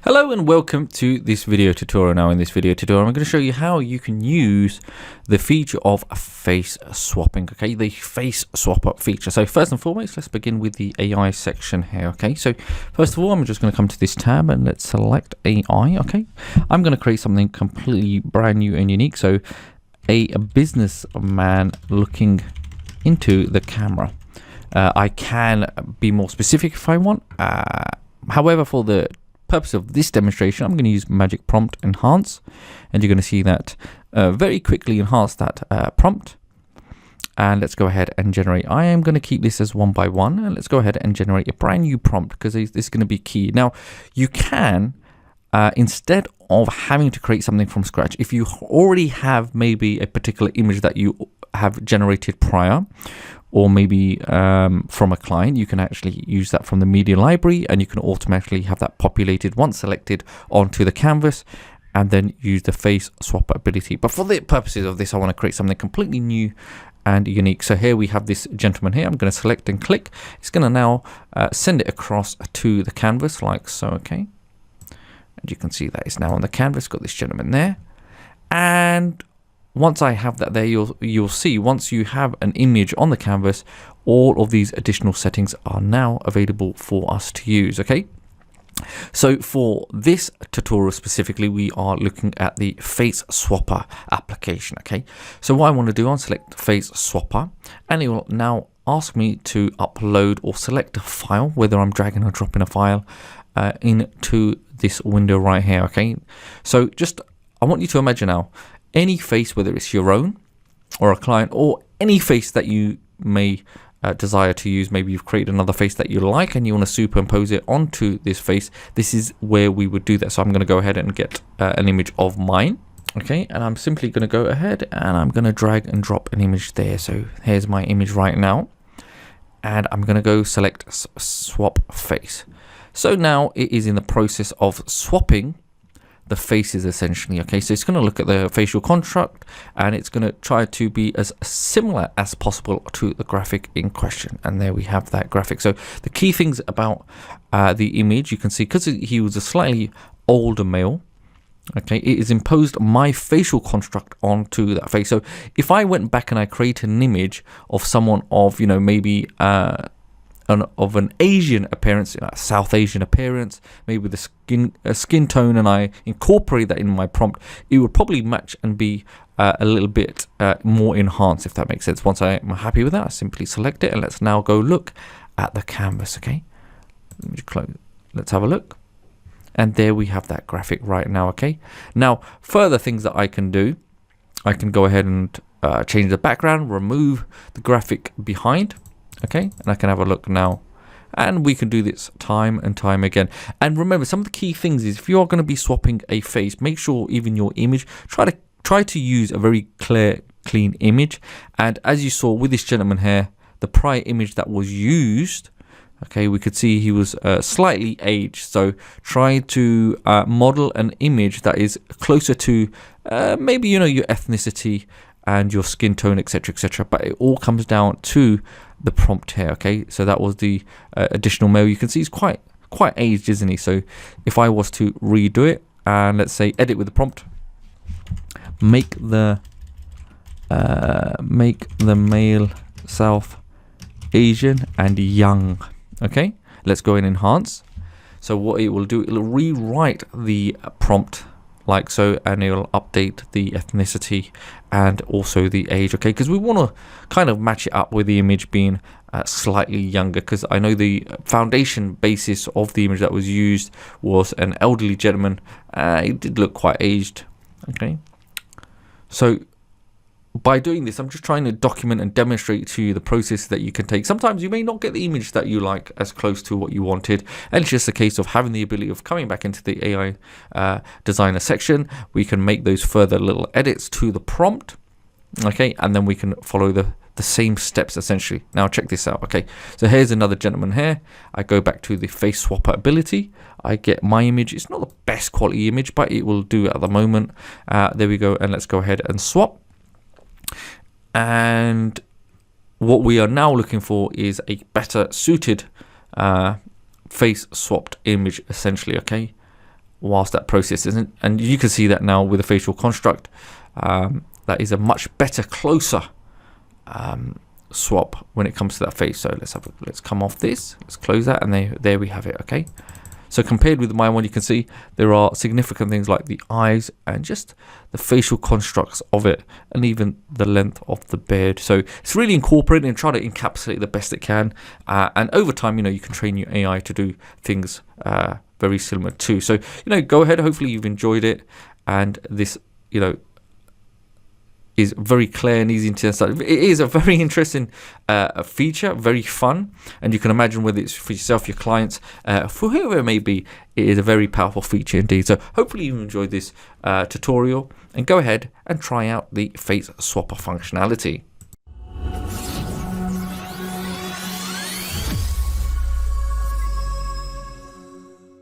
Hello and welcome to this video tutorial. Now in this video tutorial I'm going to show you how you can use the feature of face swapping, okay, the face swap up feature. So first and foremost, let's begin with the AI section here, okay. So first of all, I'm just going to come to this tab and let's select AI, okay. I'm going to create something completely brand new and unique. So a businessman looking into the camera. I can be more specific if I want. However, for the purpose of this demonstration, I'm going to use Magic Prompt Enhance, and you're going to see that very quickly enhance that prompt. And let's go ahead and generate. I am going to keep this as 1 by 1, and let's go ahead and generate a brand new prompt because this is going to be key. Now, you can instead of having to create something from scratch, if you already have maybe a particular image that you have generated prior, or maybe from a client, you can actually use that from the media library, and you can automatically have that populated once selected onto the canvas, and then use the face swap ability. But for the purposes of this, I want to create something completely new and unique. So here we have this gentleman here. I'm going to select and click. It's going to now send it across to the canvas like so, okay. And you can see that it's now on the canvas, got this gentleman there. And once I have that there, you'll see once you have an image on the canvas, all of these additional settings are now available for us to use, okay? So for this tutorial specifically, we are looking at the face swapper application, okay? So what I want to do, I'll select face swapper, and it will now ask me to upload or select a file, whether I'm dragging or dropping a file into this window right here, okay? So just, I want you to imagine now, any face, whether it's your own or a client, or any face that you may desire to use. Maybe you've created another face that you like and you want to superimpose it onto this face. This is where we would do that. So I'm going to go ahead and get an image of mine. Okay, and I'm simply going to go ahead and I'm going to drag and drop an image there. So here's my image right now. And I'm going to go select swap face. So now it is in the process of swapping the faces essentially, okay. So it's going to look at the facial construct and it's going to try to be as similar as possible to the graphic in question, and there we have that graphic. So the key things about the image, you can see because he was a slightly older male, okay, it has imposed my facial construct onto that face. So if I went back and I created an image of someone of, you know, maybe of an Asian appearance, a South Asian appearance, maybe with a skin tone, and I incorporate that in my prompt, it would probably match and be a little bit more enhanced, if that makes sense. Once I'm happy with that, I simply select it, and let's now go look at the canvas, okay. Let me just close. Let's have a look. And there we have that graphic right now, okay. Now, further things that I can do, I can go ahead and change the background, remove the graphic behind. Okay, and I can have a look now, and we can do this time and time again. And remember, some of the key things is if you are going to be swapping a face, make sure even your image, try to use a very clear, clean image. And as you saw with this gentleman here, the prior image that was used, okay, we could see he was slightly aged. So try to model an image that is closer to maybe, you know, your ethnicity and your skin tone, etc., etc. But it all comes down to the prompt here, okay. So that was the additional male. You can see he's quite aged, isn't he? So if I was to redo it and let's say edit with the prompt, make the male South Asian and young, okay. Let's go and enhance. So what it will do, it'll rewrite the prompt like so, and it'll update the ethnicity and also the age, okay, because we want to kind of match it up with the image being slightly younger, because I know the foundation basis of the image that was used was an elderly gentleman. It did look quite aged, okay. So by doing this, I'm just trying to document and demonstrate to you the process that you can take. Sometimes you may not get the image that you like as close to what you wanted, and it's just a case of having the ability of coming back into the AI designer section. We can make those further little edits to the prompt, okay, and then we can follow the same steps essentially. Now check this out, okay. So here's another gentleman here. I go back to the face swapper ability. I get my image. It's not the best quality image, but it will do at the moment. There we go, and let's go ahead and swap. And what we are now looking for is a better suited face swapped image essentially, okay. whilst that processes. And you can see that now with the facial construct. That is a much better, closer swap when it comes to that face. So let's come off this, let's close that, and there we have it. Okay, so compared with my one, you can see there are significant things like the eyes and just the facial constructs of it, and even the length of the beard. So it's really incorporating and trying to encapsulate the best it can, and over time, you can train your AI to do things very similar too. So go ahead, hopefully you've enjoyed it, and this is very clear and easy to understand. It is a very interesting feature, very fun, and you can imagine whether it's for yourself, your clients, for whoever it may be, it is a very powerful feature indeed. So hopefully you enjoyed this tutorial, and go ahead and try out the face swapper functionality.